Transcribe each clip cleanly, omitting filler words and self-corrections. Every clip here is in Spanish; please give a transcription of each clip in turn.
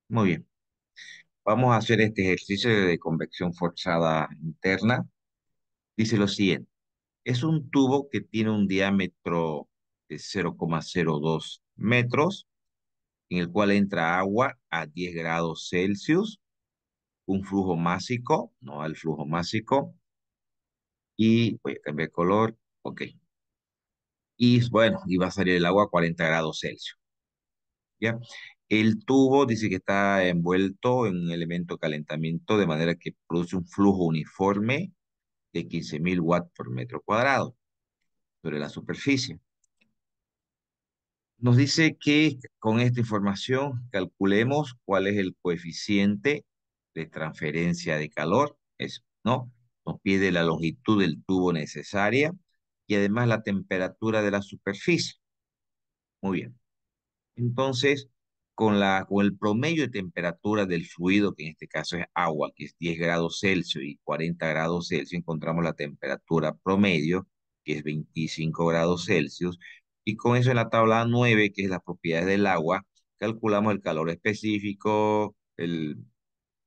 Muy bien. Vamos a hacer este ejercicio de convección forzada interna. Dice lo siguiente. Es un tubo que tiene un diámetro de 0,02 metros, en el cual entra agua a 10 grados Celsius, un flujo másico, no al flujo másico, y voy a cambiar color, ok. Y bueno, y va a salir el agua a 40 grados Celsius, ¿ya? El tubo dice que está envuelto en un elemento de calentamiento de manera que produce un flujo uniforme de 15.000 watts por metro cuadrado sobre la superficie. Nos dice que con esta información calculemos cuál es el coeficiente de transferencia de calor, eso, ¿no? Nos pide la longitud del tubo necesaria y además la temperatura de la superficie. Muy bien. Entonces, con el promedio de temperatura del fluido, que en este caso es agua, que es 10 grados Celsius y 40 grados Celsius, encontramos la temperatura promedio, que es 25 grados Celsius. Y con eso en la tabla 9, que es las propiedades del agua, calculamos el calor específico, el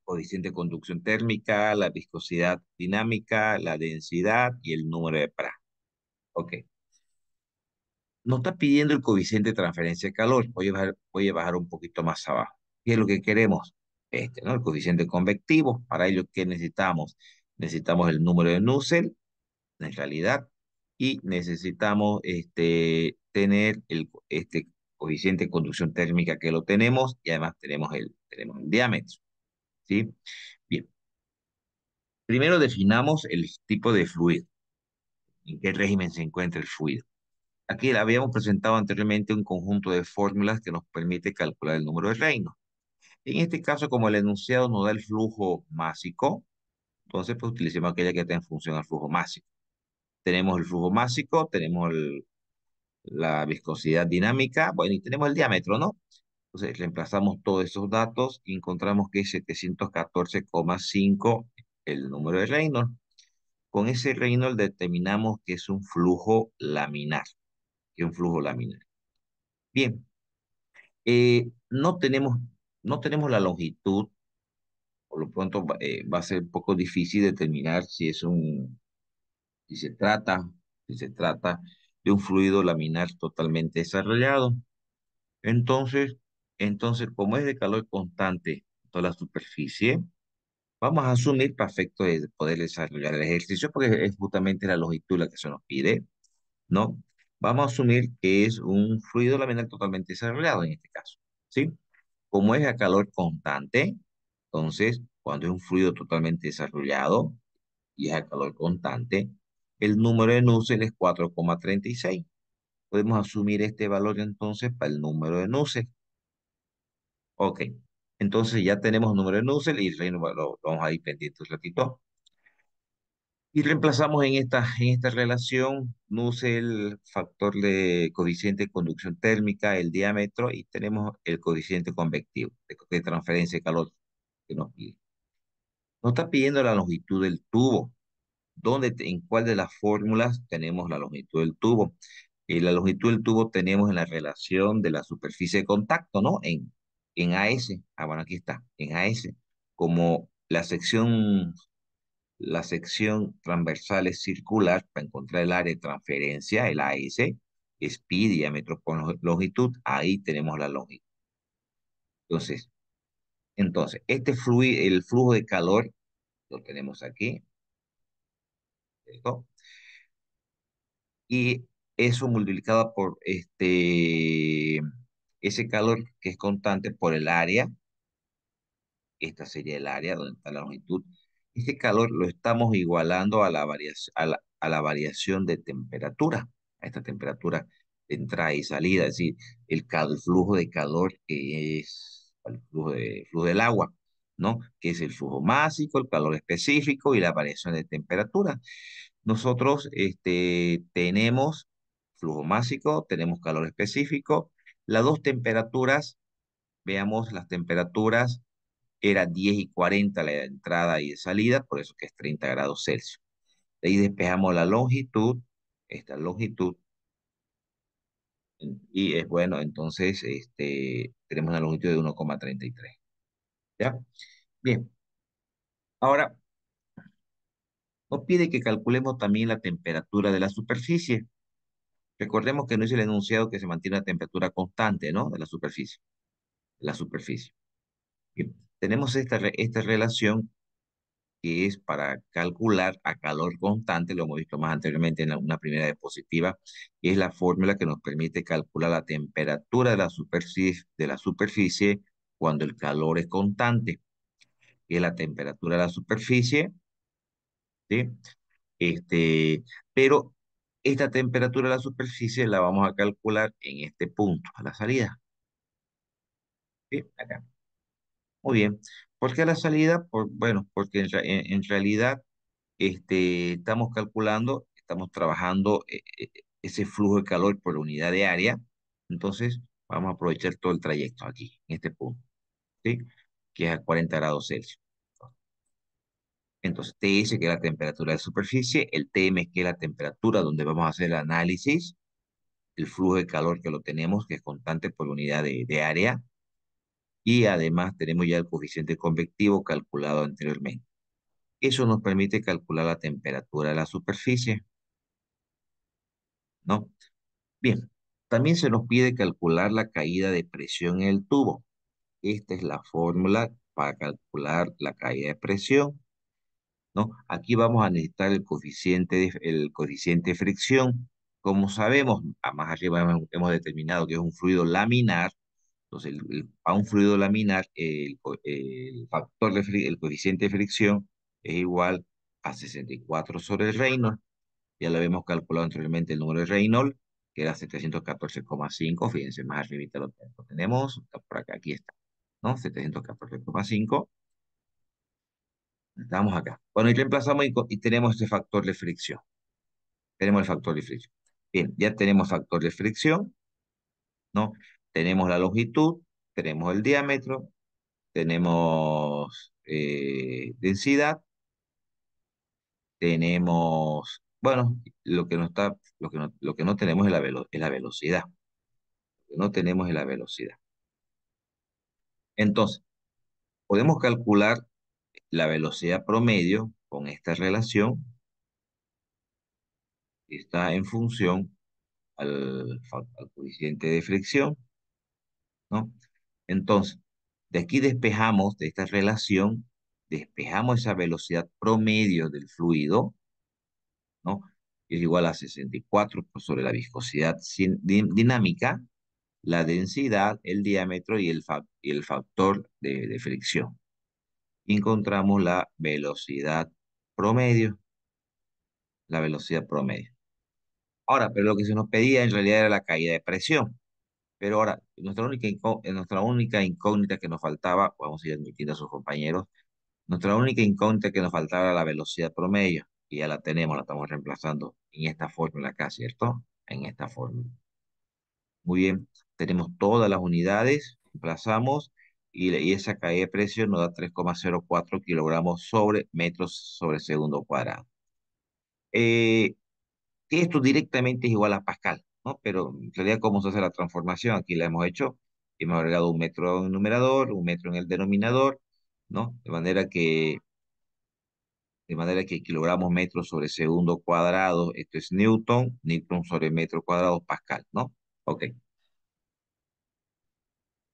coeficiente de conducción térmica, la viscosidad dinámica, la densidad y el número de Prandtl. Ok. Nos está pidiendo el coeficiente de transferencia de calor. Voy a bajar un poquito más abajo. ¿Qué es lo que queremos? Este, ¿no? El coeficiente convectivo. Para ello, ¿qué necesitamos? Necesitamos el número de Nusselt, en realidad, y necesitamos tener este coeficiente de conducción térmica que lo tenemos, y además tenemos el diámetro, ¿sí? Bien, primero definamos el tipo de fluido, en qué régimen se encuentra el fluido. Aquí habíamos presentado anteriormente un conjunto de fórmulas que nos permite calcular el número de Reynolds. En este caso, como el enunciado nos da el flujo másico, entonces pues utilicemos aquella que está en función al flujo másico. Tenemos el flujo másico, tenemos la viscosidad dinámica, bueno, y tenemos el diámetro, ¿no? Entonces reemplazamos todos esos datos y encontramos que es 714,5 el número de Reynolds. Con ese Reynolds determinamos que es un flujo laminar, que es un flujo laminar. Bien, no tenemos la longitud, por lo pronto va a ser un poco difícil determinar si se trata, si se trata de un fluido laminar totalmente desarrollado. Entonces, como es de calor constante toda la superficie, vamos a asumir para efectos de poder desarrollar el ejercicio, porque es justamente la longitud la que se nos pide, ¿no? Vamos a asumir que es un fluido laminar totalmente desarrollado en este caso, ¿sí? Como es a calor constante, entonces, cuando es un fluido totalmente desarrollado y es a calor constante, el número de Nusselt es 4,36. Podemos asumir este valor entonces para el número de Nusselt. Ok, entonces ya tenemos el número de Nusselt y el reino lo vamos a ir pendiente un ratito. Y reemplazamos en esta relación Nusselt, factor de coeficiente de conducción térmica, el diámetro, y tenemos el coeficiente convectivo de transferencia de calor que nos pide. Nos está pidiendo la longitud del tubo. ¿En cuál de las fórmulas tenemos la longitud del tubo? La longitud del tubo tenemos en la relación de la superficie de contacto, ¿no? En AS. Ah, bueno, aquí está, en AS. Como la sección transversal es circular, para encontrar el área de transferencia, el AS, es pi, diámetro por longitud, ahí tenemos la longitud. Entonces, el flujo de calor lo tenemos aquí, ¿cierto? Y eso multiplicado por ese calor que es constante por el área, esta sería el área donde está la longitud. Este calor lo estamos igualando a la variación de temperatura, a esta temperatura de entrada y salida, es decir, el flujo de calor que es el flujo del agua, ¿no? Que es el flujo másico, el calor específico y la variación de temperatura. Nosotros tenemos flujo másico, tenemos calor específico. Las dos temperaturas, veamos las temperaturas, era 10 y 40 la de entrada y de salida, por eso que es 30 grados Celsius. De ahí despejamos la longitud, esta longitud, y es bueno, entonces tenemos una longitud de 1,33. ¿Ya? Bien, ahora nos pide que calculemos también la temperatura de la superficie. Recordemos que no es el enunciado que se mantiene a temperatura constante, ¿no? De la superficie. Bien, tenemos esta relación que es para calcular a calor constante, lo hemos visto más anteriormente en una primera diapositiva, y es la fórmula que nos permite calcular la temperatura de la superficie cuando el calor es constante, que es la temperatura de la superficie, ¿sí? Pero esta temperatura de la superficie la vamos a calcular en este punto, a la salida, ¿sí? Acá. Muy bien. ¿Por qué a la salida? Bueno, porque en realidad estamos calculando, estamos trabajando ese flujo de calor por unidad de área. Entonces, vamos a aprovechar todo el trayecto aquí, en este punto, ¿sí? Que es a 40 grados Celsius. Entonces, TS, que es la temperatura de superficie, el TM, que es la temperatura donde vamos a hacer el análisis, el flujo de calor que lo tenemos, que es constante por unidad de área, y además tenemos ya el coeficiente convectivo calculado anteriormente. Eso nos permite calcular la temperatura de la superficie, ¿no? Bien, también se nos pide calcular la caída de presión en el tubo. Esta es la fórmula para calcular la caída de presión, ¿no? Aquí vamos a necesitar el coeficiente de fricción. Como sabemos, más arriba hemos determinado que es un fluido laminar. Entonces, a un fluido laminar, el factor el coeficiente de fricción es igual a 64 sobre el Reynolds. Ya lo habíamos calculado anteriormente el número de Reynolds, que era 714,5. Fíjense, más arriba lo tenemos. Está por acá, aquí está, ¿no? 714,5. Estamos acá. Bueno, y reemplazamos y tenemos este factor de fricción. Tenemos el factor de fricción. Bien, ya tenemos factor de fricción, ¿no? Tenemos la longitud, tenemos el diámetro, tenemos densidad, tenemos, bueno, lo que no tenemos es es la velocidad. Lo que no tenemos es la velocidad. Entonces, podemos calcular la velocidad promedio con esta relación que está en función al coeficiente de fricción, ¿no? Entonces, de aquí despejamos de esta relación, despejamos esa velocidad promedio del fluido, ¿no? Que es igual a 64 por sobre la viscosidad dinámica, la densidad, el diámetro y el factor de fricción. Encontramos la velocidad promedio. Ahora, pero lo que se nos pedía en realidad era la caída de presión. Pero ahora, nuestra única incógnita que nos faltaba, vamos a ir admitiendo a sus compañeros, nuestra única incógnita que nos faltaba era la velocidad promedio, y ya la tenemos, la estamos reemplazando en esta fórmula acá, ¿cierto? En esta fórmula. Muy bien, tenemos todas las unidades, reemplazamos, y esa caída de presión nos da 3,04 kilogramos sobre metros sobre segundo cuadrado. Eh, que esto directamente es igual a Pascal, ¿no? Pero en realidad, ¿cómo se hace la transformación? Aquí la hemos hecho, hemos agregado un metro en el numerador, un metro en el denominador, ¿no? De manera que kilogramos metros sobre segundo cuadrado, esto es Newton, Newton sobre metro cuadrado, Pascal, ¿no? Ok,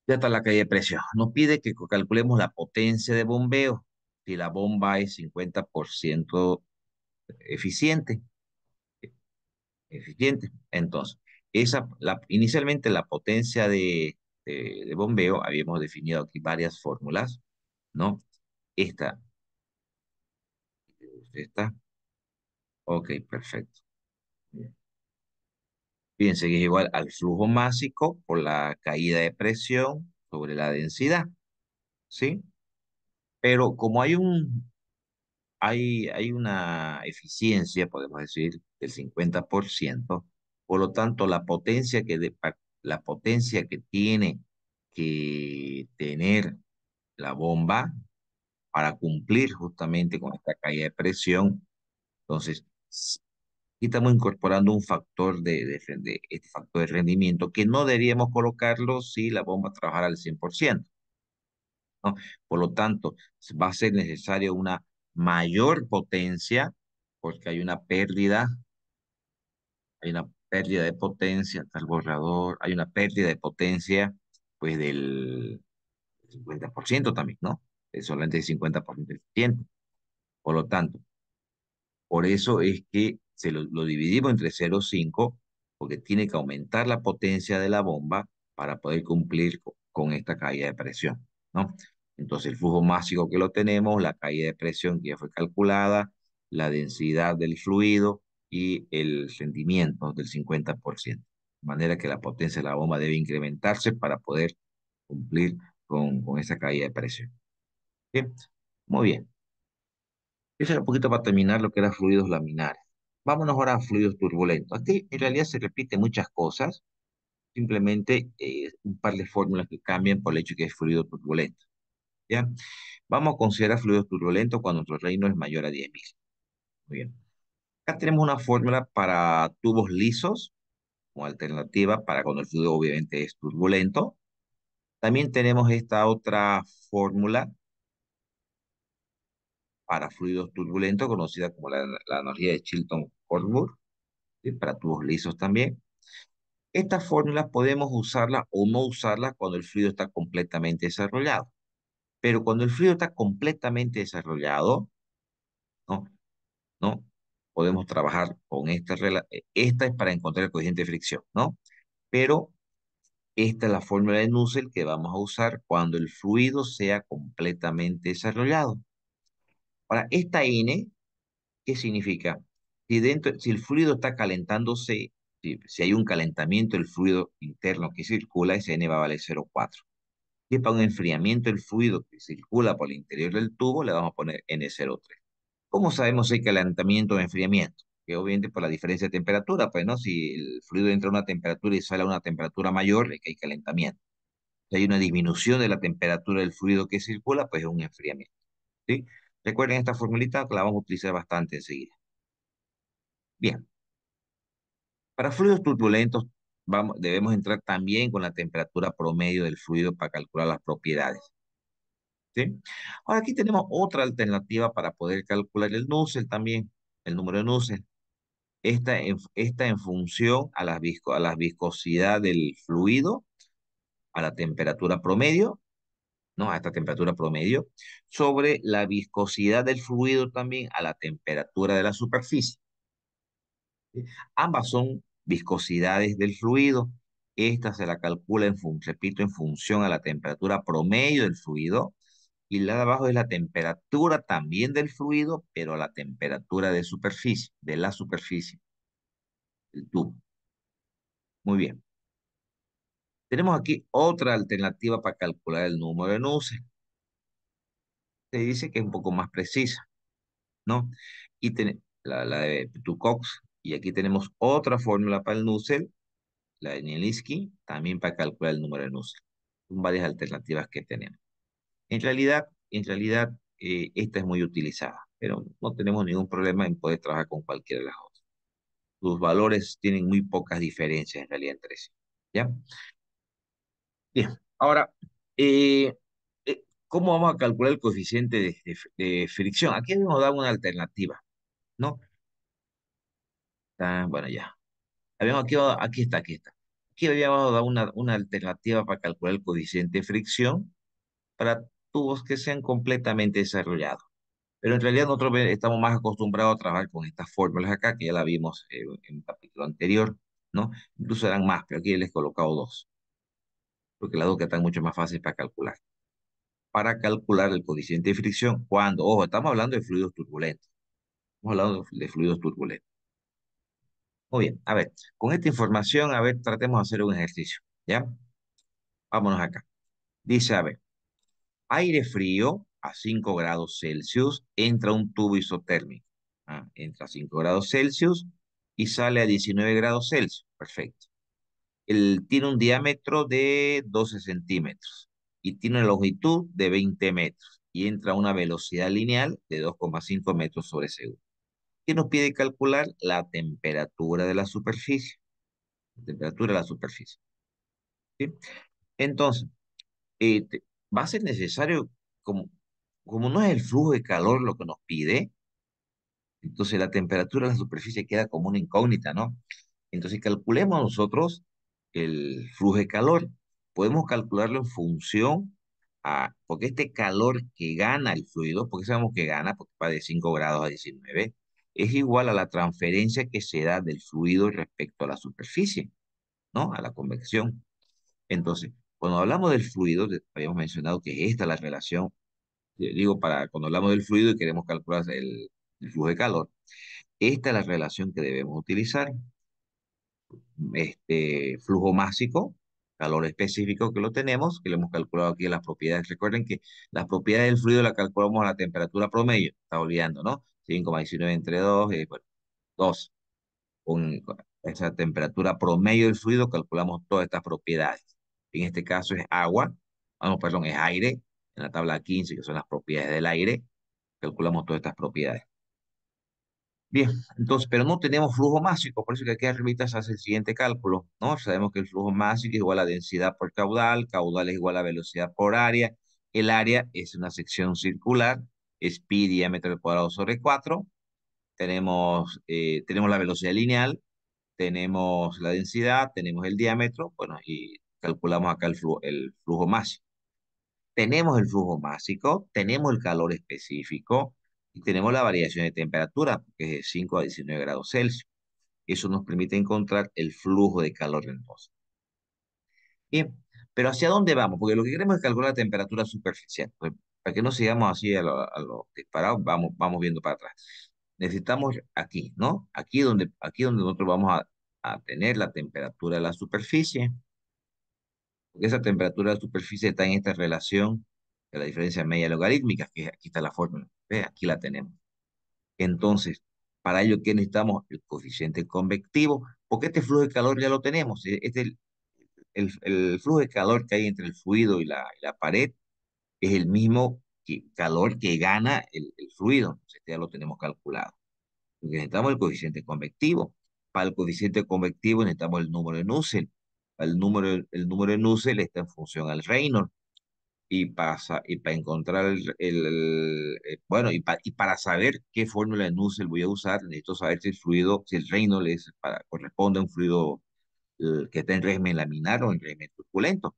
ya está la caída de presión. Nos pide que calculemos la potencia de bombeo, si la bomba es 50% eficiente. Eficiente. Entonces, inicialmente la potencia de bombeo, habíamos definido aquí varias fórmulas, ¿no? Esta, esta, ok, perfecto. Bien. Fíjense que es igual al flujo másico por la caída de presión sobre la densidad, ¿sí? Pero como hay una eficiencia, podemos decir, del 50%. Por lo tanto, la potencia que tiene que tener la bomba para cumplir justamente con esta caída de presión, entonces, aquí estamos incorporando un factor este factor de rendimiento que no deberíamos colocarlo si la bomba trabajara al 100%, ¿no? Por lo tanto, va a ser necesario una mayor potencia porque hay una pérdida de potencia, está el borrador, hay una pérdida de potencia pues del 50% también, ¿no? Es solamente el 50% eficiente. Por lo tanto, por eso es que lo dividimos entre 0,5, porque tiene que aumentar la potencia de la bomba para poder cumplir con esta caída de presión, ¿no? Entonces, el flujo máximo que lo tenemos, la caída de presión que ya fue calculada, la densidad del fluido y el rendimiento del 50%. De manera que la potencia de la bomba debe incrementarse para poder cumplir con esa caída de presión. Bien, muy bien. Eso era un poquito para terminar lo que eran fluidos laminares. Vámonos ahora a fluidos turbulentos. Aquí en realidad se repiten muchas cosas, simplemente un par de fórmulas que cambian por el hecho que es fluido turbulento. ¿Ya? Vamos a considerar fluidos turbulentos cuando nuestro reino es mayor a 10.000. Muy bien. Acá tenemos una fórmula para tubos lisos, como alternativa para cuando el fluido obviamente es turbulento. También tenemos esta otra fórmula para fluidos turbulentos, conocida como la analogía de Chilton-Corbett, ¿sí? Para tubos lisos también. Estas fórmulas podemos usarlas o no usarlas cuando el fluido está completamente desarrollado. Pero cuando el fluido está completamente desarrollado, ¿no? ¿No? Podemos trabajar con esta es para encontrar el coeficiente de fricción, ¿no? Pero esta es la fórmula de Nusselt que vamos a usar cuando el fluido sea completamente desarrollado. Ahora, esta N, ¿qué significa? Si el fluido está calentándose, si hay un calentamiento del fluido interno que circula, ese N va a valer 0,4. Y para un enfriamiento del fluido que circula por el interior del tubo, le vamos a poner N03. ¿Cómo sabemos si hay calentamiento o enfriamiento? Que obviamente por la diferencia de temperatura, pues, ¿no? Si el fluido entra a una temperatura y sale a una temperatura mayor, es que hay calentamiento. Si hay una disminución de la temperatura del fluido que circula, pues es un enfriamiento, ¿sí? Recuerden esta formulita que la vamos a utilizar bastante enseguida. Bien, para fluidos turbulentos debemos entrar también con la temperatura promedio del fluido para calcular las propiedades. ¿Sí? Ahora aquí tenemos otra alternativa para poder calcular el Nusselt también, el número de Nusselt. Esta en función a la viscosidad del fluido, a la temperatura promedio, ¿no? A esta temperatura promedio, sobre la viscosidad del fluido también a la temperatura de la superficie. ¿Sí? Ambas son viscosidades del fluido. Esta se la calcula, repito, en función a la temperatura promedio del fluido. Y la de abajo es la temperatura también del fluido, pero la temperatura de superficie, de la superficie del tubo. Muy bien. Tenemos aquí otra alternativa para calcular el número de Nusselt. Se dice que es un poco más precisa, ¿no? Y la de Pitucox. Y aquí tenemos otra fórmula para el Nusselt, la de Nielinsky, también para calcular el número de Nusselt. Son varias alternativas que tenemos. En realidad, esta es muy utilizada, pero no tenemos ningún problema en poder trabajar con cualquiera de las otras. Sus valores tienen muy pocas diferencias en realidad entre sí. ¿Ya? Bien. Ahora, eh, ¿cómo vamos a calcular el coeficiente de fricción? Aquí nos da una alternativa, ¿no? Bueno, ya. Aquí está. Aquí habíamos dado una alternativa para calcular el coeficiente de fricción para tubos que sean completamente desarrollados. Pero en realidad nosotros estamos más acostumbrados a trabajar con estas fórmulas acá, que ya la vimos en un capítulo anterior, ¿no? Incluso eran más, pero aquí les he colocado dos, porque las dos que están mucho más fáciles para calcular. Para calcular el coeficiente de fricción, ojo, estamos hablando de fluidos turbulentos. Estamos hablando de fluidos turbulentos. Muy bien, a ver, con esta información, a ver, tratemos de hacer un ejercicio, ¿ya? Vámonos acá. Dice, a ver, aire frío a 5 grados Celsius entra a un tubo isotérmico. Entra a 5 grados Celsius y sale a 19 grados Celsius. Perfecto. Tiene un diámetro de 12 centímetros y tiene una longitud de 20 metros y entra a una velocidad lineal de 2,5 metros sobre segundo. ¿Qué nos pide calcular? La temperatura de la superficie. La temperatura de la superficie. ¿Sí? Entonces, va a ser necesario, como, como no es el flujo de calor lo que nos pide, entonces la temperatura de la superficie queda como una incógnita, ¿no? Entonces calculemos nosotros el flujo de calor. Podemos calcularlo en función porque este calor que gana el fluido, porque sabemos que gana, porque va de 5 grados a 19, es igual a la transferencia que se da del fluido respecto a la superficie, ¿no? A la convección. Entonces, cuando hablamos del fluido, habíamos mencionado que esta es la relación, digo, para cuando hablamos del fluido y queremos calcular el flujo de calor, esta es la relación que debemos utilizar. Flujo másico, calor específico que lo tenemos, que lo hemos calculado aquí en las propiedades. Recuerden que las propiedades del fluido las calculamos a la temperatura promedio, está olvidando, ¿no? 5,19 entre 2, bueno, 2. Con esa temperatura promedio del fluido calculamos todas estas propiedades. En este caso es agua, perdón, es aire. En la tabla 15, que son las propiedades del aire, calculamos todas estas propiedades. Bien, entonces, pero no tenemos flujo másico, por eso que aquí arribita se hace el siguiente cálculo, ¿no? Sabemos que el flujo másico es igual a densidad por caudal, caudal es igual a velocidad por área, el área es una sección circular, es pi diámetro al cuadrado sobre 4, tenemos la velocidad lineal, tenemos la densidad, tenemos el diámetro, bueno, y calculamos acá el flujo másico. Tenemos el flujo másico, tenemos el calor específico y tenemos la variación de temperatura, que es de 5 a 19 grados Celsius. Eso nos permite encontrar el flujo de calor entonces. Bien, pero ¿hacia dónde vamos? Porque lo que queremos es calcular la temperatura superficial. Pues, para que no sigamos así a lo disparado, vamos viendo para atrás. Necesitamos aquí, ¿no? Aquí donde nosotros vamos a tener la temperatura de la superficie, porque esa temperatura de la superficie está en esta relación de la diferencia media logarítmica, que aquí está la fórmula. ¿Ve? Aquí la tenemos. Entonces, para ello, ¿qué necesitamos? El coeficiente convectivo, porque este flujo de calor ya lo tenemos. El flujo de calor que hay entre el fluido y la pared es el mismo calor que gana el fluido. Entonces, este ya lo tenemos calculado. Porque necesitamos el coeficiente convectivo. Para el coeficiente convectivo necesitamos el número de Nusselt. El número de Nusselt está en función al Reynolds. Y para encontrar bueno, y para saber qué fórmula de Nusselt voy a usar, necesito saber si el fluido, si el Reynolds corresponde a un fluido que está en régimen laminar o en régimen turbulento.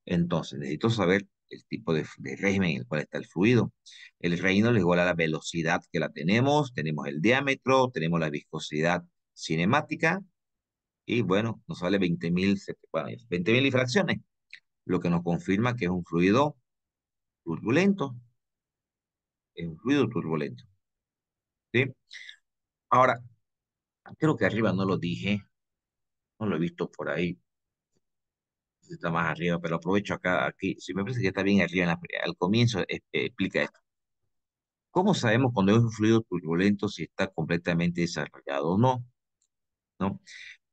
Entonces, necesito saber el tipo de régimen en el cual está el fluido. El Reynolds es igual a la velocidad que la tenemos el diámetro, tenemos la viscosidad cinemática, y bueno, nos sale 20.000, bueno, 20.000 y fracciones, lo que nos confirma que es un fluido turbulento, es un fluido turbulento, ¿sí? Ahora, creo que arriba no lo dije, no lo he visto por ahí, está más arriba, pero aprovecho acá, aquí, sí me parece que está bien arriba, al comienzo explica esto. ¿Cómo sabemos cuando es un fluido turbulento si está completamente desarrollado o no? ¿No?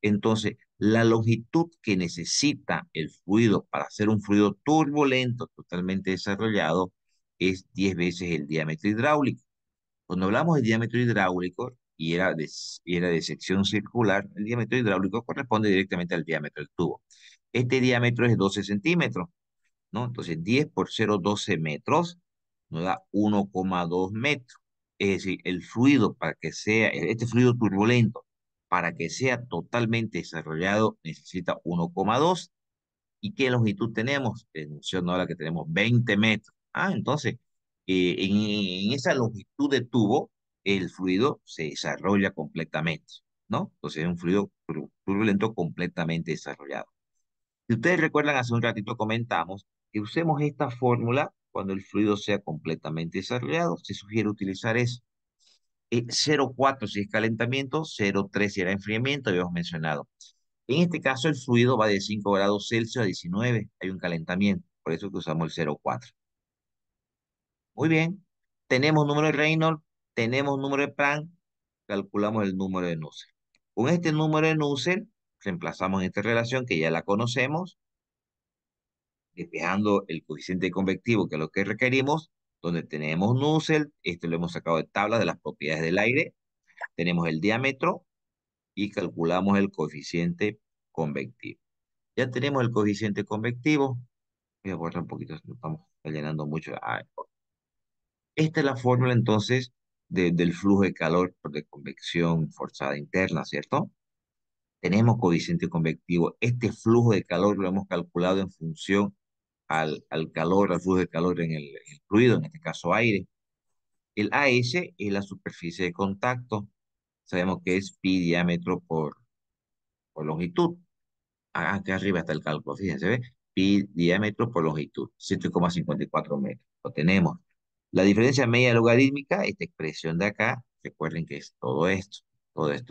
Entonces, la longitud que necesita el fluido para ser un fluido turbulento totalmente desarrollado es 10 veces el diámetro hidráulico. Cuando hablamos de diámetro hidráulico y era de sección circular, el diámetro hidráulico corresponde directamente al diámetro del tubo. Este diámetro es 12 centímetros, ¿no? Entonces, 10 por 0,12 metros nos da 1,2 metros. Es decir, el fluido, este fluido turbulento, para que sea totalmente desarrollado, necesita 1,2. ¿Y qué longitud tenemos? Menciono ahora que tenemos 20 metros. Entonces, en esa longitud de tubo, el fluido se desarrolla completamente, ¿no? Entonces, es un fluido turbulento completamente desarrollado. Si ustedes recuerdan, hace un ratito comentamos que usemos esta fórmula cuando el fluido sea completamente desarrollado. Se sugiere utilizar eso. 0,4 si es calentamiento, 0,3 si era enfriamiento, habíamos mencionado. En este caso, el fluido va de 5 grados Celsius a 19. Hay un calentamiento, por eso que usamos el 0,4. Muy bien. Tenemos número de Reynolds, tenemos número de Planck, calculamos el número de Nusselt. Con este número de Nusselt, reemplazamos esta relación que ya la conocemos, despejando el coeficiente convectivo, que es lo que requerimos, donde tenemos Nusselt, esto lo hemos sacado de tablas de las propiedades del aire, tenemos el diámetro y calculamos el coeficiente convectivo. Ya tenemos el coeficiente convectivo, Voy a borrar un poquito, no estamos llenando mucho. Esta es la fórmula entonces del flujo de calor de convección forzada interna, ¿cierto? Tenemos coeficiente convectivo. Este flujo de calor lo hemos calculado en función al calor, al flujo de calor en el fluido, en este caso aire. El AS es la superficie de contacto. Sabemos que es pi diámetro por longitud. Acá arriba está el cálculo, fíjense, ¿ve? Pi diámetro por longitud, 7,54 metros. Lo tenemos. La diferencia media logarítmica, esta expresión de acá, recuerden que es todo esto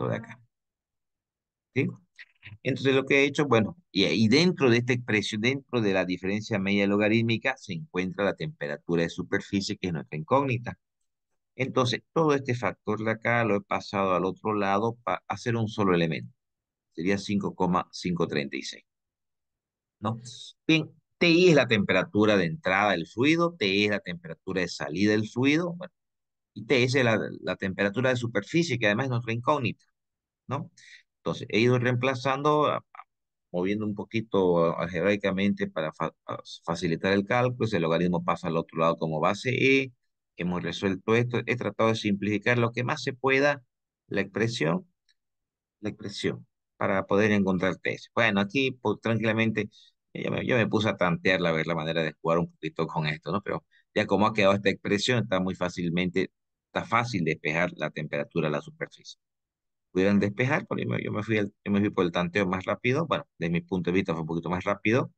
de acá. ¿Sí? Entonces lo que he hecho, bueno, y ahí dentro de esta expresión, dentro de la diferencia media logarítmica, se encuentra la temperatura de superficie, que es nuestra incógnita. Entonces, todo este factor de acá lo he pasado al otro lado para hacer un solo elemento. Sería 5,536, ¿no? Bien, TI es la temperatura de entrada del fluido, TE es la temperatura de salida del fluido, bueno, y TS es la temperatura de superficie, que además es nuestra incógnita, ¿no? Entonces, he ido reemplazando, moviendo un poquito algebraicamente para facilitar el cálculo. El logaritmo pasa al otro lado como base E. Hemos resuelto esto. He tratado de simplificar lo que más se pueda la expresión, la expresión, para poder encontrar TS. Bueno, aquí pues, tranquilamente yo me puse a tantear ver la manera de jugar un poquito con esto, ¿no? Pero ya como ha quedado esta expresión, está fácil despejar la temperatura de la superficie. Pudieran despejar, porque yo me fui por el tanteo más rápido. Bueno, desde mi punto de vista fue un poquito más rápido,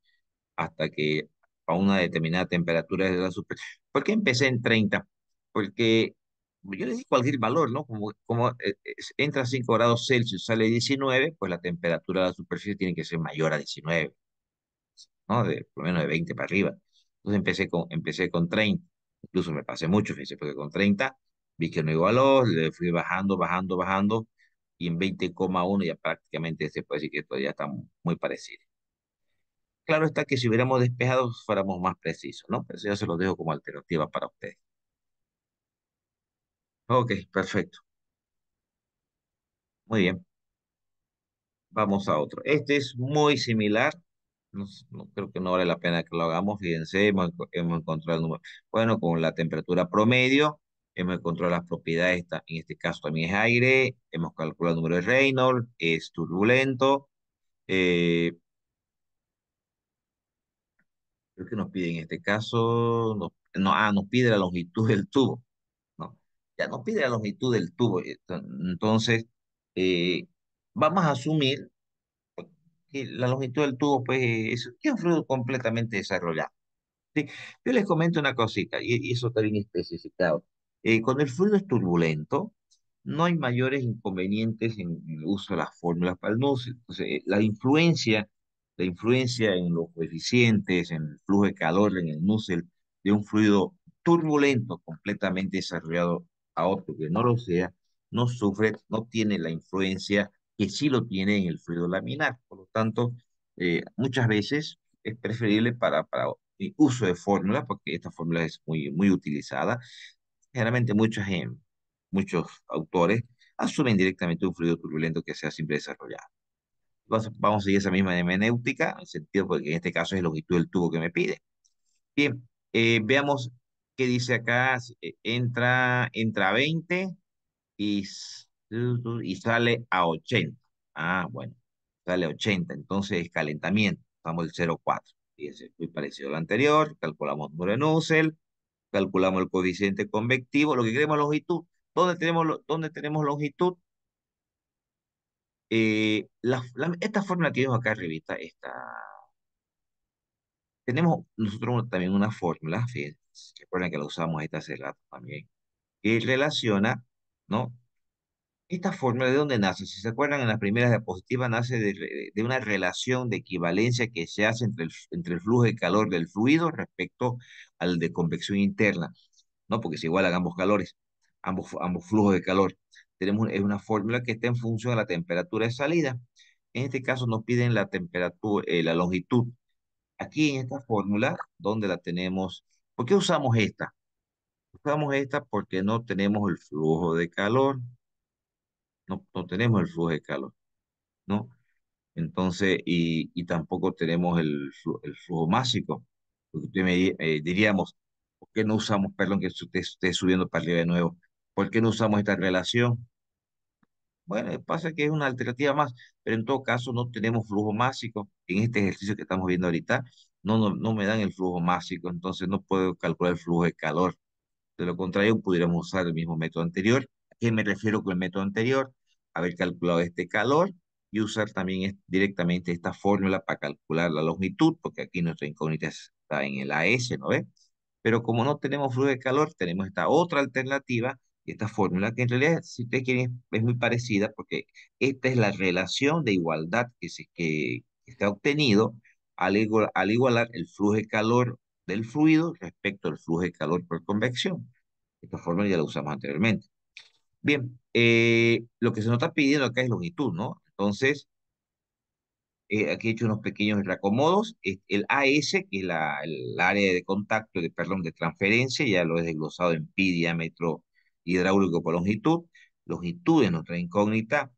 hasta que a una determinada temperatura de la superficie. ¿Por qué empecé en 30? Porque yo le di cualquier valor, ¿no? Como entra a 5 grados Celsius, sale 19, pues la temperatura de la superficie tiene que ser mayor a 19, ¿no? Por lo menos de 20 para arriba. Entonces empecé con 30. Incluso me pasé mucho, fíjese, porque con 30 vi que no iba valor, le fui bajando, bajando, bajando, y en 20,1 ya prácticamente se puede decir que todavía está muy parecido. Claro está que si hubiéramos despejado fuéramos más precisos, ¿no? Pero eso ya se lo dejo como alternativa para ustedes. Ok, perfecto. Muy bien. Vamos a otro. Este es muy similar. No creo que no vale la pena que lo hagamos. Fíjense, hemos encontrado el número. Bueno, con la temperatura promedio, hemos encontrado las propiedades. En este caso también es aire. Hemos calculado el número de Reynolds. Es turbulento. Eh, Creo que nos pide en este caso. Nos pide la longitud del tubo. ¿No? Ya nos pide la longitud del tubo. Entonces, eh, vamos a asumir que la longitud del tubo, pues, es un fluido completamente desarrollado. ¿Sí? Yo les comento una cosita, y eso está bien especificado. Cuando el fluido es turbulento, no hay mayores inconvenientes en el uso de las fórmulas para el núcleo. Entonces, la influencia en los coeficientes, en el flujo de calor, en el núcleo de un fluido turbulento completamente desarrollado a otro que no lo sea, no sufre, no tiene la influencia que sí lo tiene en el fluido laminar. Por lo tanto, muchas veces es preferible para el uso de fórmulas, porque esta fórmula es muy, muy utilizada. Generalmente muchos autores asumen directamente un fluido turbulento que sea siempre desarrollado. Vamos a seguir esa misma hermenéutica, en el sentido porque en este caso es la longitud del tubo que me pide. Bien, veamos qué dice acá. Entra a 20 y, y sale a 80. Ah, bueno, sale a 80, entonces es calentamiento. Estamos el 0,4. Fíjense, muy parecido al anterior. Calculamos el número de Nusselt, calculamos el coeficiente convectivo, lo que queremos es longitud. ¿Dónde tenemos longitud? Esta fórmula que vemos acá arribita, tenemos nosotros también una fórmula, fíjense, recuerden que la usamos esta hace rato también, que relaciona, ¿no? Esta fórmula, ¿de dónde nace? Si se acuerdan, en las primeras diapositivas nace de una relación de equivalencia que se hace entre el flujo de calor del fluido respecto al de convección interna, ¿no? Porque se igualan ambos calores, ambos flujos de calor. Es una fórmula que está en función de la temperatura de salida. En este caso nos piden la temperatura, la longitud. Aquí en esta fórmula, ¿dónde la tenemos? ¿Por qué usamos esta? Usamos esta porque no tenemos el flujo de calor, no tenemos el flujo de calor, ¿no? Entonces, y tampoco tenemos el flujo másico. Porque diríamos, ¿por qué no usamos, perdón, que esté subiendo para arriba de nuevo? ¿Por qué no usamos esta relación? Bueno, pasa que es una alternativa más, pero en todo caso no tenemos flujo másico. En este ejercicio que estamos viendo ahorita, no me dan el flujo másico, entonces no puedo calcular el flujo de calor. De lo contrario, pudiéramos usar el mismo método anterior. ¿A qué me refiero con el método anterior? Haber calculado este calor y usar también directamente esta fórmula para calcular la longitud, porque aquí nuestra incógnita está en el AS, ¿no ve? Pero como no tenemos flujo de calor, tenemos esta otra alternativa, y esta fórmula, que en realidad, si ustedes quieren, es muy parecida, porque esta es la relación de igualdad que está obtenido al igualar el flujo de calor del fluido respecto al flujo de calor por convección. Esta fórmula ya la usamos anteriormente. Bien, lo que se nos está pidiendo acá es longitud, ¿no? Entonces, aquí he hecho unos pequeños reacomodos. El AS, que es el área de contacto, perdón, de transferencia, ya lo he desglosado en pi, diámetro hidráulico por longitud. Longitud es nuestra incógnita.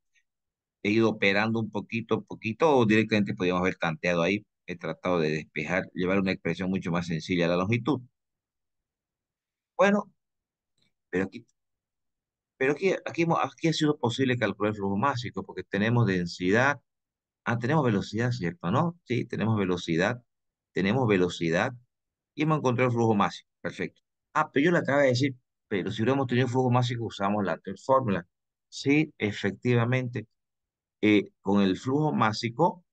He ido operando un poquito, o directamente podríamos haber tanteado ahí. He tratado de despejar, llevar una expresión mucho más sencilla a la longitud. Bueno, pero aquí ha sido posible calcular el flujo másico porque tenemos densidad, tenemos velocidad, ¿cierto? ¿No? Sí, tenemos velocidad y hemos encontrado el flujo másico. Perfecto. Pero yo le acabo de decir, pero si hubiéramos tenido flujo másico usamos la anterior fórmula. Sí, efectivamente, con el flujo másico,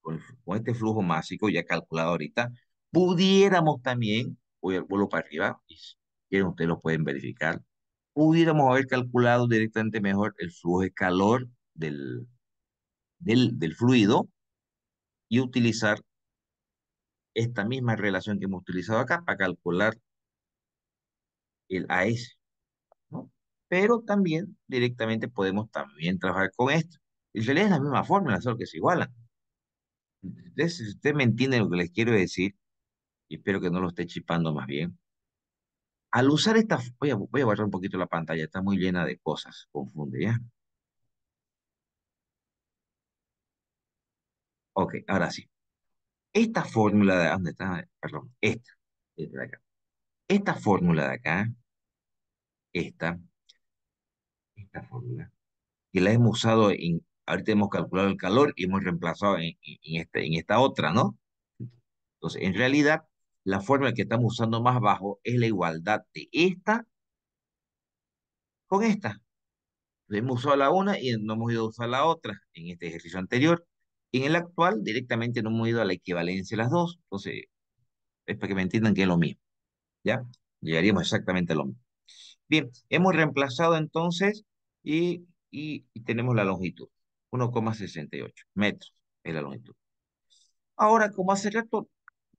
con este flujo másico ya calculado ahorita, pudiéramos también, voy al vuelo para arriba, y si quieren ustedes lo pueden verificar, pudiéramos haber calculado directamente mejor el flujo de calor del fluido y utilizar esta misma relación que hemos utilizado acá para calcular el AS, ¿no? Pero también directamente podemos también trabajar con esto. En realidad es la misma fórmula, solo que se igualan. Entonces, si usted me entiende lo que les quiero decir, y espero que no lo esté chipando más bien, al usar esta, voy a borrar un poquito la pantalla, está muy llena de cosas, confunde, ¿ya? Ok, ahora sí. Esta fórmula de, ¿dónde está? Perdón, esta de acá. Esta fórmula de acá, esta, esta fórmula, que la hemos usado ahorita hemos calculado el calor y hemos reemplazado en esta otra, ¿no? Entonces, en realidad, la fórmula que estamos usando más abajo es la igualdad de esta con esta. Hemos usado la una y no hemos ido a usar la otra en este ejercicio anterior. En el actual, directamente no hemos ido a la equivalencia de las dos. Entonces, es para que me entiendan que es lo mismo, ¿ya? Llegaríamos exactamente a lo mismo. Bien, hemos reemplazado entonces y tenemos la longitud, 1,68 metros es la longitud. Ahora, como hace rato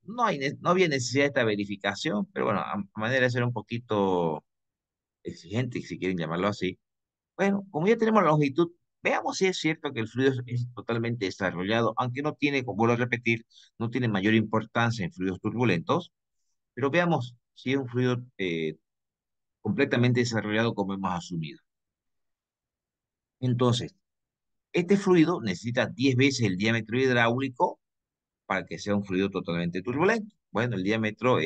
no había necesidad de esta verificación, pero bueno, a manera de ser un poquito exigente, si quieren llamarlo así, bueno, como ya tenemos la longitud, veamos si es cierto que el fluido es totalmente desarrollado, aunque no tiene, como vuelvo a repetir, no tiene mayor importancia en fluidos turbulentos, pero veamos si es un fluido completamente desarrollado como hemos asumido. Entonces, este fluido necesita 10 veces el diámetro hidráulico para que sea un fluido totalmente turbulento. Bueno, el diámetro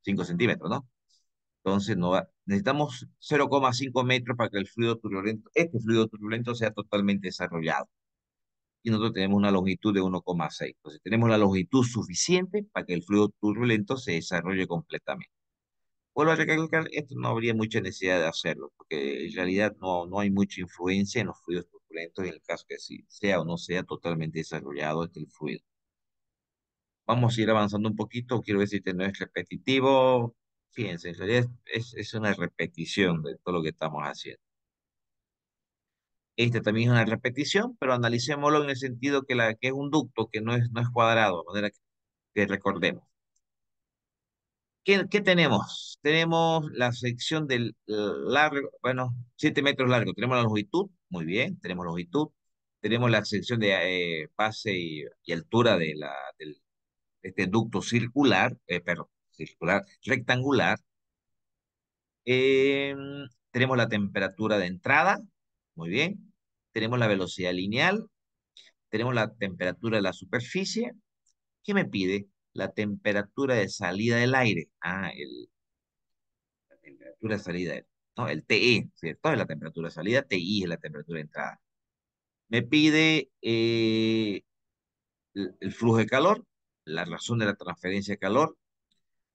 5 centímetros, ¿no? Entonces, necesitamos 0,5 metros para que este fluido turbulento sea totalmente desarrollado. Y nosotros tenemos una longitud de 1,6. Entonces, tenemos la longitud suficiente para que el fluido turbulento se desarrolle completamente. Vuelvo a recalcar, esto no habría mucha necesidad de hacerlo, porque en realidad no hay mucha influencia en los fluidos turbulentos en el caso que sí, sea o no sea totalmente desarrollado el fluido. Vamos a ir avanzando un poquito, quiero decir que no es repetitivo. Fíjense, en realidad es una repetición de todo lo que estamos haciendo. Esta también es una repetición, pero analicémoslo en el sentido que es un ducto, que no es cuadrado, de manera que recordemos. ¿Qué tenemos? Tenemos la sección del largo, bueno, 7 metros largo. Tenemos la longitud, muy bien, tenemos longitud. Tenemos la sección de base y altura del este ducto circular, perdón, circular, rectangular. Eh, Tenemos la temperatura de entrada, muy bien. Tenemos la velocidad lineal Tenemos la temperatura de la superficie. ¿Qué me pide? La temperatura de salida del aire. La temperatura de salida no, el TE, ¿cierto? Es la temperatura de salida, TI es la temperatura de entrada. Me pide el flujo de calor, la razón de la transferencia de calor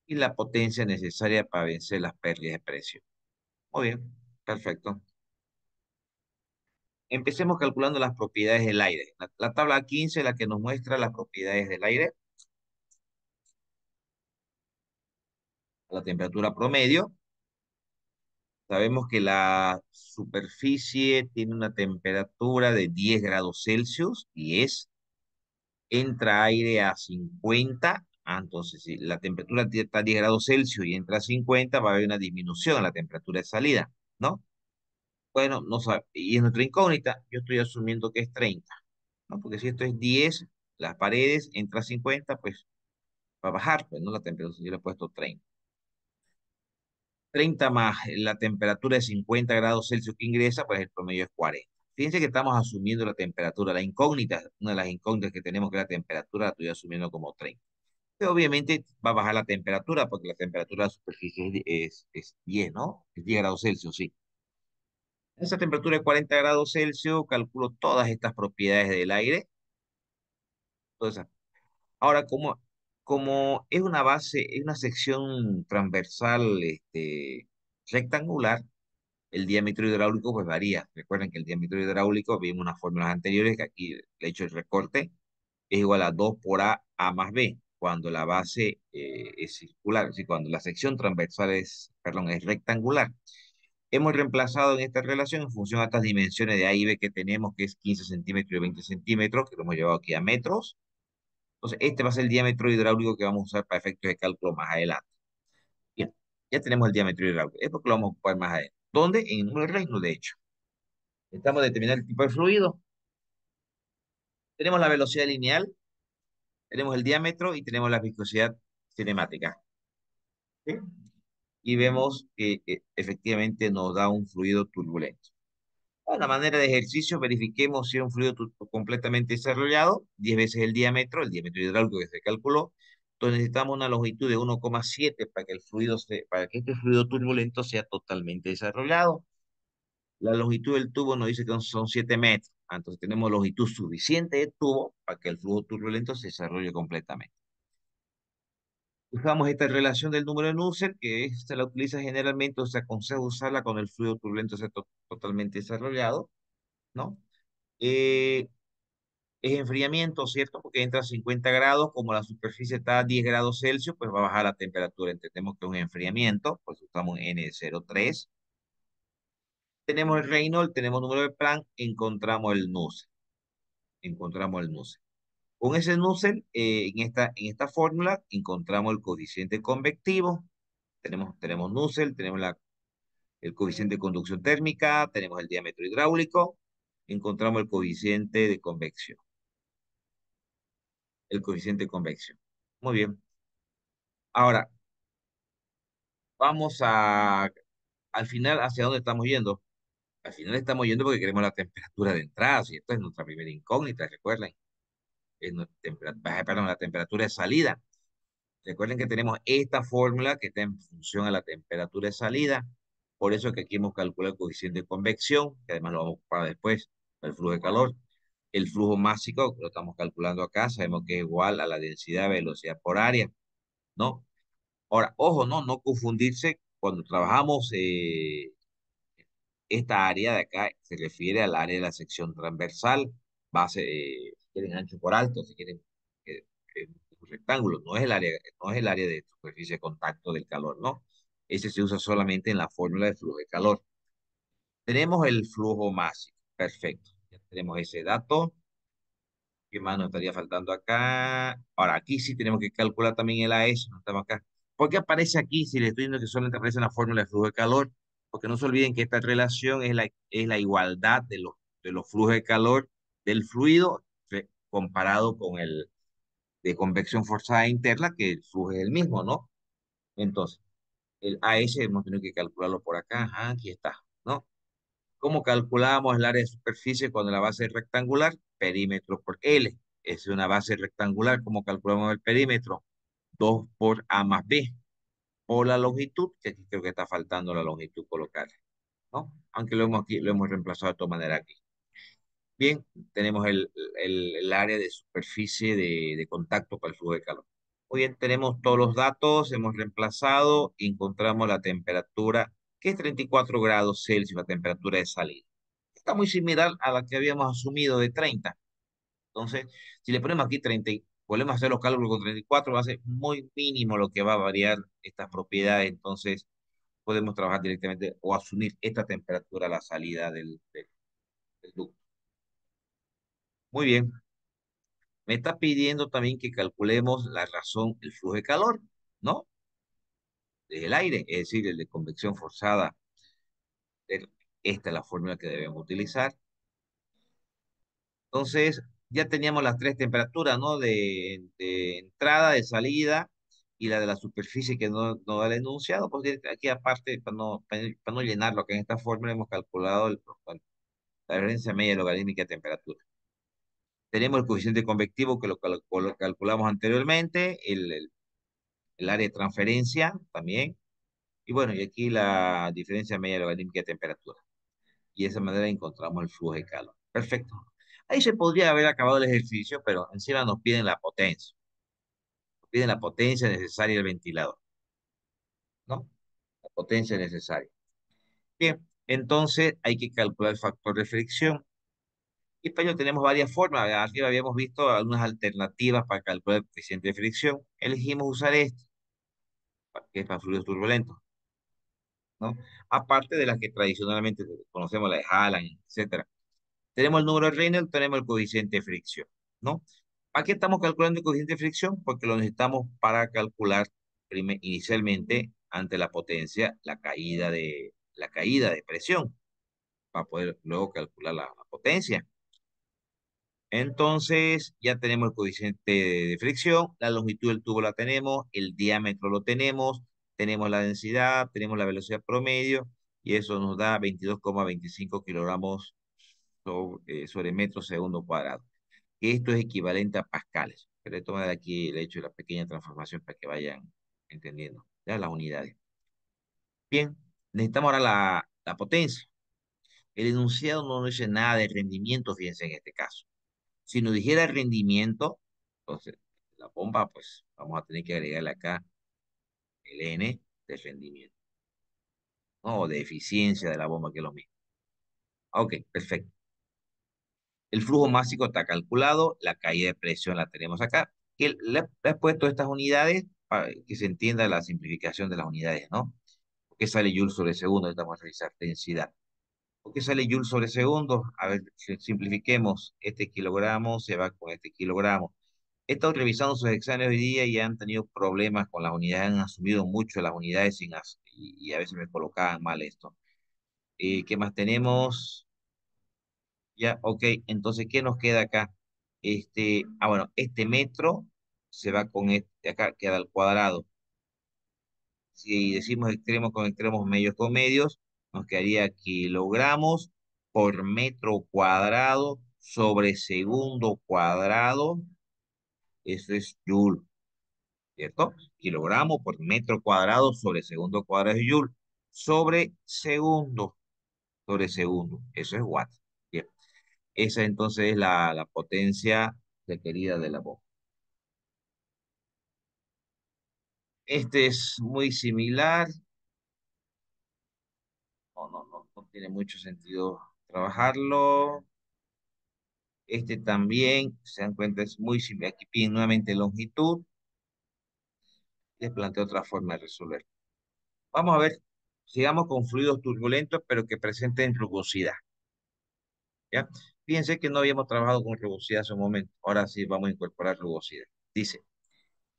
y la potencia necesaria para vencer las pérdidas de presión. Muy bien, perfecto. Empecemos calculando las propiedades del aire. La tabla 15 es la que nos muestra las propiedades del aire. La temperatura promedio. Sabemos que la superficie tiene una temperatura de 10 grados Celsius, 10. Entra aire a 50. Entonces, si la temperatura está a 10 grados Celsius y entra a 50, va a haber una disminución en la temperatura de salida, ¿no? Bueno, no sabe, y es nuestra incógnita, yo estoy asumiendo que es 30, ¿no? Porque si esto es 10, las paredes, entra a 50, pues va a bajar, pues, ¿no? La temperatura, yo le he puesto 30. 30 más la temperatura de 50 grados Celsius que ingresa, pues el promedio es 40. Fíjense que estamos asumiendo la temperatura, la incógnita, una de las incógnitas que tenemos que es la temperatura, la estoy asumiendo como 30. Pero obviamente va a bajar la temperatura, porque la temperatura de la superficie es 10, ¿no? Es 10 grados Celsius, sí. Esa temperatura de 40 grados Celsius, calculo todas estas propiedades del aire. Todas. Ahora, como es una base, es una sección transversal rectangular, el diámetro hidráulico pues varía. Recuerden que el diámetro hidráulico, vimos unas fórmulas anteriores, que aquí le he hecho el recorte, es igual a 2 por A más B, cuando la base es circular, es decir, cuando la sección transversal es rectangular. Hemos reemplazado en esta relación en función a estas dimensiones de A y B que tenemos, que es 15 centímetros y 20 centímetros, que lo hemos llevado aquí a metros. Entonces, este va a ser el diámetro hidráulico que vamos a usar para efectos de cálculo más adelante. Bien, ya tenemos el diámetro hidráulico. Es porque lo vamos a ocupar más adelante. ¿Dónde? En el número de Reynolds, de hecho. Estamos determinando el tipo de fluido. Tenemos la velocidad lineal, tenemos el diámetro y tenemos la viscosidad cinemática. ¿Sí? Y vemos que efectivamente nos da un fluido turbulento. A la manera de ejercicio, verifiquemos si es un fluido completamente desarrollado, 10 veces el diámetro hidráulico que se calculó. Entonces necesitamos una longitud de 1,7 para que para que este fluido turbulento sea totalmente desarrollado. La longitud del tubo nos dice que son 7 metros. Entonces tenemos longitud suficiente de tubo para que el flujo turbulento se desarrolle completamente. Usamos esta relación del número de Nusselt, que se la utiliza generalmente, o se aconseja usarla cuando el fluido turbulento sea totalmente desarrollado, ¿no? Eh, es enfriamiento, ¿cierto? Porque entra a 50 grados, como la superficie está a 10 grados Celsius, pues va a bajar la temperatura. Entendemos que es un enfriamiento, pues usamos N03. Tenemos el Reynolds, tenemos número de Planck, encontramos el Nusselt. Encontramos el Nusselt. Con ese Nusselt, en esta fórmula, encontramos el coeficiente convectivo. Tenemos Nusselt, tenemos el coeficiente de conducción térmica, tenemos el diámetro hidráulico, encontramos el coeficiente de convección. El coeficiente de convección. Muy bien. Ahora, vamos al final, ¿hacia dónde estamos yendo? Al final estamos yendo porque queremos la temperatura de entrada, y esta es nuestra primera incógnita, recuerden. Es perdón, la temperatura de salida. Recuerden que tenemos esta fórmula que está en función a la temperatura de salida. Por eso que aquí hemos calculado el coeficiente de convección, que además lo vamos a ocupar después, el flujo de calor. El flujo másico, que lo estamos calculando acá, sabemos que es igual a la densidad de velocidad por área, ¿no? Ahora, ojo, no confundirse cuando trabajamos esta área de acá, se refiere al área de la sección transversal, base, si quieren ancho por alto, si quieren eh, un rectángulo, no es el área de superficie de contacto del calor, ¿no? Ese se usa solamente en la fórmula de flujo de calor. Tenemos el flujo máximo, perfecto. Ya tenemos ese dato. ¿Qué más nos estaría faltando acá? Ahora, aquí sí tenemos que calcular también el AS, no estamos acá. ¿Por qué aparece aquí si le estoy diciendo que solamente aparece en la fórmula de flujo de calor? Porque no se olviden que esta relación es la igualdad de los flujos de calor del fluido comparado con el de convección forzada interna, que el flujo es el mismo, ¿no? Entonces, el AS hemos tenido que calcularlo por acá. Ajá, aquí está, ¿no? ¿Cómo calculamos el área de superficie cuando la base es rectangular? Perímetro por L. Es una base rectangular. ¿Cómo calculamos el perímetro? 2 por A más B. O la longitud, que aquí creo que está faltando la longitud colocar, ¿no? Aunque lo hemos reemplazado de todas maneras aquí. Bien, tenemos el área de superficie de contacto para el flujo de calor. Muy bien, tenemos todos los datos, hemos reemplazado, encontramos la temperatura, que es 34 grados Celsius, la temperatura de salida. Está muy similar a la que habíamos asumido de 30. Entonces, si le ponemos aquí 30, volvemos a hacer los cálculos con 34, va a ser muy mínimo lo que va a variar estas propiedades. Entonces, podemos trabajar directamente o asumir esta temperatura a la salida del ducto. Muy bien. Me está pidiendo también que calculemos la razón, el flujo de calor, ¿no? Del aire, es decir, el de convección forzada. Eh, Esta es la fórmula que debemos utilizar. Entonces, ya teníamos las tres temperaturas, ¿no? De entrada, de salida y la de la superficie que no da el enunciado. Pues aquí aparte, para no llenar lo que en esta fórmula hemos calculado la diferencia media logarítmica de temperatura. Tenemos el coeficiente convectivo que lo calculamos anteriormente, el área de transferencia también. Y bueno, y aquí la diferencia media logarítmica de temperatura. Y de esa manera encontramos el flujo de calor. Perfecto. Ahí se podría haber acabado el ejercicio, pero encima nos piden la potencia. Nos piden la potencia necesaria del ventilador, ¿no? La potencia necesaria. Bien, entonces hay que calcular el factor de fricción. Y para ello tenemos varias formas. Arriba habíamos visto algunas alternativas para calcular el coeficiente de fricción. Elegimos usar este, que es para fluidos turbulentos, ¿no? Aparte de las que tradicionalmente conocemos, la de Hallan, etcétera. Tenemos el número de Reynolds, tenemos el coeficiente de fricción, ¿no? ¿Para qué estamos calculando el coeficiente de fricción? Porque lo necesitamos para calcular inicialmente ante la potencia la caída de presión, para poder luego calcular la potencia. Entonces, ya tenemos el coeficiente de fricción, la longitud del tubo la tenemos, el diámetro lo tenemos la densidad, tenemos la velocidad promedio, y eso nos da 22,25 kilogramos sobre metro segundo cuadrado. Esto es equivalente a pascales. Pero de todas maneras aquí le he hecho la pequeña transformación para que vayan entendiendo ya las unidades. Bien, necesitamos ahora la potencia. El enunciado no nos dice nada de rendimiento, fíjense en este caso. Si nos dijera rendimiento, entonces la bomba, pues vamos a tener que agregarle acá el N de rendimiento, ¿no? O de eficiencia de la bomba, que es lo mismo. Ok, perfecto. El flujo máximo está calculado, la caída de presión la tenemos acá. Que le he puesto estas unidades para que se entienda la simplificación de las unidades, ¿no? ¿Por qué sale Joule sobre segundo? Ahorita vamos a revisar densidad. ¿Por qué sale Joule sobre segundo? A ver, simplifiquemos. Este kilogramo se va con este kilogramo. He estado revisando sus exámenes hoy día y han tenido problemas con las unidades, han asumido mucho las unidades y a veces me colocaban mal esto. ¿Qué más tenemos? Ya, ok, entonces, ¿qué nos queda acá? Bueno, este metro se va con este, acá queda al cuadrado. Si decimos extremos con extremos, medios con medios, nos quedaría kilogramos por metro cuadrado sobre segundo cuadrado. Eso es joule, ¿cierto? Kilogramo por metro cuadrado sobre segundo cuadrado es joule. Sobre segundo. Eso es watt. Bien. Esa entonces es la potencia requerida de la bomba. Este es muy similar. No tiene mucho sentido trabajarlo. Este también, se dan cuenta, es muy similar. Aquí piden nuevamente longitud. Les planteo otra forma de resolver. Vamos a ver, sigamos con fluidos turbulentos, pero que presenten rugosidad. ¿Ya? Fíjense que no habíamos trabajado con rugosidad hace un momento. Ahora sí vamos a incorporar rugosidad. Dice,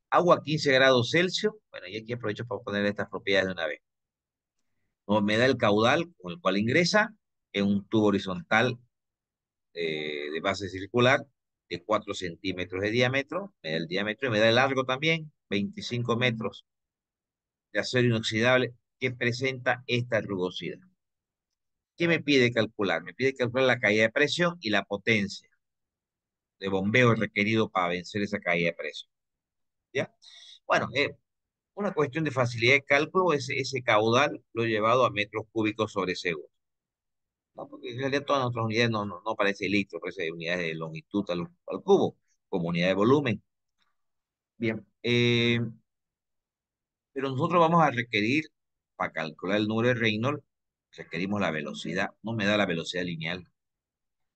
agua a 15 grados Celsius. Bueno, y aquí aprovecho para poner estas propiedades de una vez. Me da el caudal con el cual ingresa en un tubo horizontal de base circular de 4 centímetros de diámetro, me da el diámetro y me da el largo también, 25 metros de acero inoxidable que presenta esta rugosidad. ¿Qué me pide calcular? Me pide calcular la caída de presión y la potencia de bombeo requerido para vencer esa caída de presión. ¿Ya? Bueno, una cuestión de facilidad de cálculo es ese caudal lo he llevado a metros cúbicos sobre segundo. ¿No? Porque en realidad todas nuestras unidades no parece litro, parece unidades de longitud al cubo, como unidad de volumen. Bien, pero nosotros vamos a requerir, para calcular el número de Reynolds, requerimos la velocidad. No me da la velocidad lineal.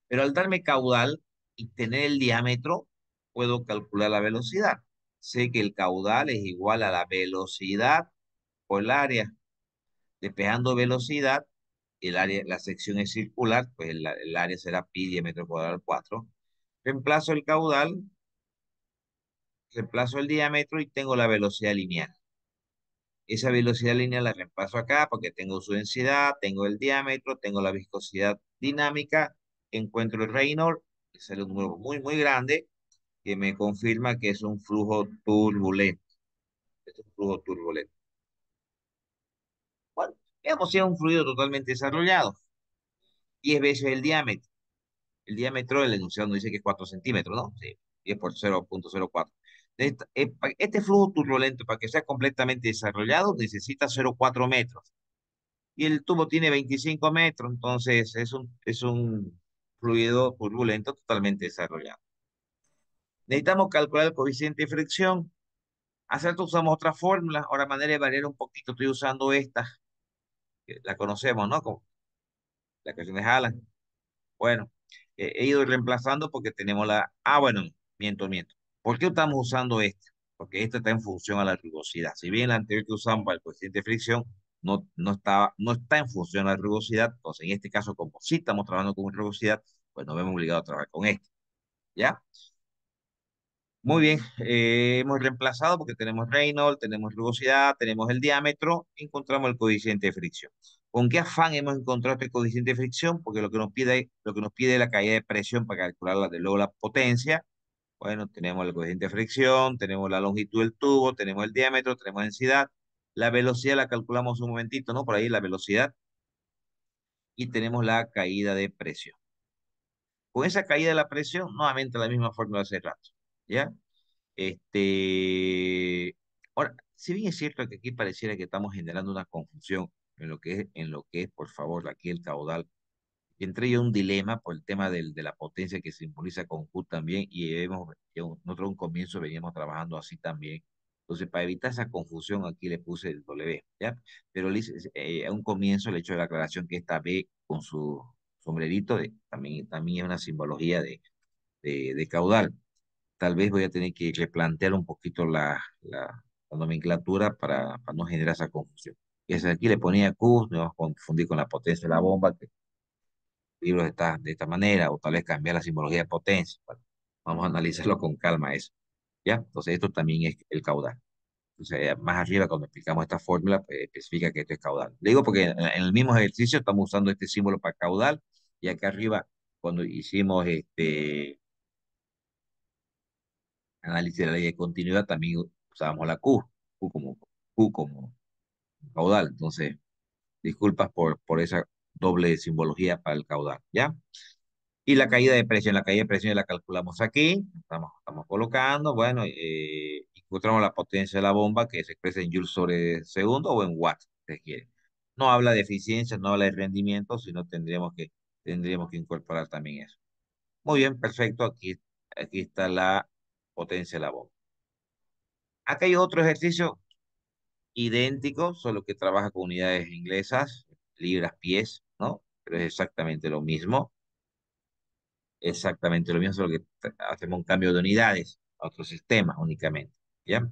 Pero al darme caudal y tener el diámetro, puedo calcular la velocidad. Sé que el caudal es igual a la velocidad por el área. Despejando velocidad, el área, la sección es circular, pues el área será pi diámetro cuadrado al 4. Reemplazo el caudal, reemplazo el diámetro y tengo la velocidad lineal. Esa velocidad lineal la reemplazo acá porque tengo su densidad, tengo el diámetro, tengo la viscosidad dinámica, encuentro el Reynolds, que sale un número muy grande, que me confirma que es un flujo turbulento. Es un flujo turbulento. Bueno, veamos si es un fluido totalmente desarrollado. 10 veces el diámetro. El diámetro del enunciado nos dice que es 4 centímetros, ¿no? Sí, 10 por 0,04. Este flujo turbulento, para que sea completamente desarrollado, necesita 0,4 metros. Y el tubo tiene 25 metros, entonces es un fluido turbulento totalmente desarrollado. Necesitamos calcular el coeficiente de fricción. Hace rato usamos otra fórmula, ahora manera de variar un poquito, estoy usando esta, que la conocemos, ¿no? Como la ecuación de Hallan. Bueno, he ido reemplazando porque tenemos la... Ah, bueno, miento. ¿Por qué estamos usando esta? Porque esta está en función a la rugosidad. Si bien la anterior que usamos para el coeficiente de fricción no está en función a la rugosidad, entonces en este caso, como sí estamos trabajando con rugosidad, pues nos vemos obligados a trabajar con esta. ¿Ya? Muy bien, hemos reemplazado porque tenemos Reynolds, tenemos rugosidad, tenemos el diámetro, encontramos el coeficiente de fricción. ¿Con qué afán hemos encontrado este coeficiente de fricción? Porque lo que nos pide es la caída de presión para calcular luego la potencia. Bueno, tenemos el coeficiente de fricción, tenemos la longitud del tubo, tenemos el diámetro, tenemos densidad. La velocidad la calculamos un momentito, ¿no? Por ahí la velocidad. Y tenemos la caída de presión. Con esa caída de la presión, nuevamente la misma fórmula de hace rato. ¿Ya? Ahora, si bien es cierto que aquí pareciera que estamos generando una confusión en lo que es, por favor, aquí el caudal, entre ellos un dilema por el tema de la potencia que simboliza con Q también, y nosotros un comienzo veníamos trabajando así también. Entonces, para evitar esa confusión, aquí le puse el W, ¿ya? Pero a un comienzo le he hecho la aclaración que esta B con su sombrerito también es una simbología de caudal. Tal vez voy a tener que replantear un poquito la nomenclatura para no generar esa confusión. Y ese aquí le ponía Q, me vamos a confundir con la potencia de la bomba, que el libro está de esta manera, o tal vez cambiar la simbología de potencia. Bueno, vamos a analizarlo con calma eso. ¿Ya? Entonces esto también es el caudal. Entonces, más arriba, cuando explicamos esta fórmula, pues, especifica que esto es caudal. Le digo porque en el mismo ejercicio estamos usando este símbolo para caudal, y acá arriba, cuando hicimos análisis de la ley de continuidad, también usábamos la Q como caudal. Entonces, disculpas por esa doble simbología para el caudal, ¿ya? Y la caída de presión ya la calculamos aquí, estamos colocando, bueno, encontramos la potencia de la bomba que se expresa en joules sobre segundo o en watts, si quiere. No habla de eficiencia, no habla de rendimiento, sino tendríamos que incorporar también eso. Muy bien, perfecto, aquí está la potencia de la bomba. Acá hay otro ejercicio idéntico, solo que trabaja con unidades inglesas, libras, pies, ¿no? Pero es exactamente lo mismo, solo que hacemos un cambio de unidades a otro sistema únicamente, ¿ya?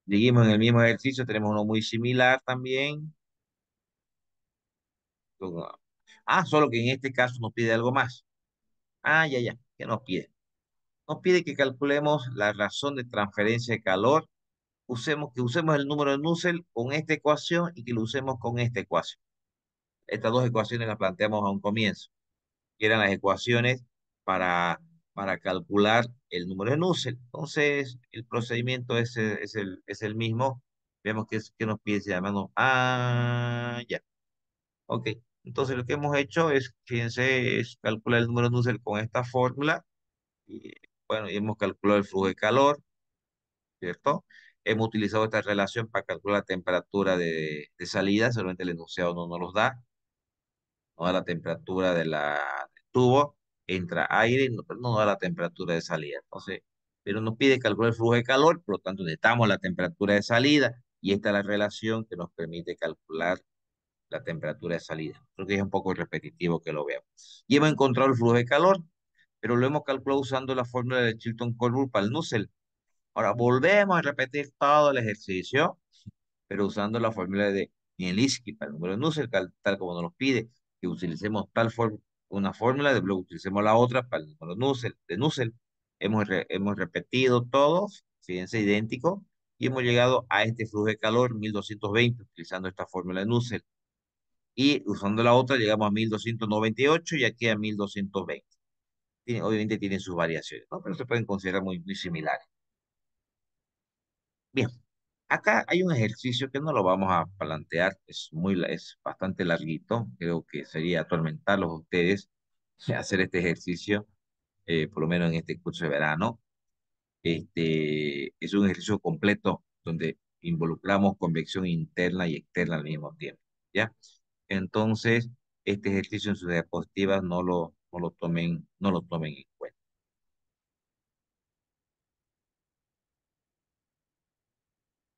Seguimos en el mismo ejercicio, tenemos uno muy similar también. Solo que en este caso nos pide algo más. Ya, ¿qué nos pide? Nos pide que calculemos la razón de transferencia de calor, que usemos el número de Nusselt con esta ecuación y que lo usemos con esta ecuación. Estas dos ecuaciones las planteamos a un comienzo, que eran las ecuaciones para calcular el número de Nusselt. Entonces, el procedimiento es el mismo. Vemos que nos pide, se llama, ya, ok. Entonces lo que hemos hecho es, fíjense, es calcular el número de Nusselt con esta fórmula. Y, bueno, y hemos calculado el flujo de calor, ¿cierto? Hemos utilizado esta relación para calcular la temperatura de salida, solamente el enunciado no nos los da, no da la temperatura del tubo, entra aire, pero no da la temperatura de salida. Entonces, pero nos pide calcular el flujo de calor, por lo tanto necesitamos la temperatura de salida y esta es la relación que nos permite calcular la temperatura de salida. Creo que es un poco repetitivo que lo veamos. Y hemos encontrado el flujo de calor, pero lo hemos calculado usando la fórmula de Chilton-Corbett para el Nusselt. Ahora volvemos a repetir todo el ejercicio, pero usando la fórmula de Mielewski para el número de Nusselt, tal como nos lo pide, que utilicemos una fórmula, de luego utilicemos la otra para el número de Nusselt. Hemos repetido todos, fíjense, idéntico, y hemos llegado a este flujo de calor 1220 utilizando esta fórmula de Nusselt. Y usando la otra llegamos a 1298 y aquí a 1220. Obviamente tienen sus variaciones, ¿no? Pero se pueden considerar muy similares. Bien, acá hay un ejercicio que no lo vamos a plantear, es bastante larguito, creo que sería atormentarlos a ustedes hacer este ejercicio, por lo menos en este curso de verano. Es un ejercicio completo donde involucramos convección interna y externa al mismo tiempo, ¿ya? Entonces, este ejercicio en sus diapositivas no lo tomen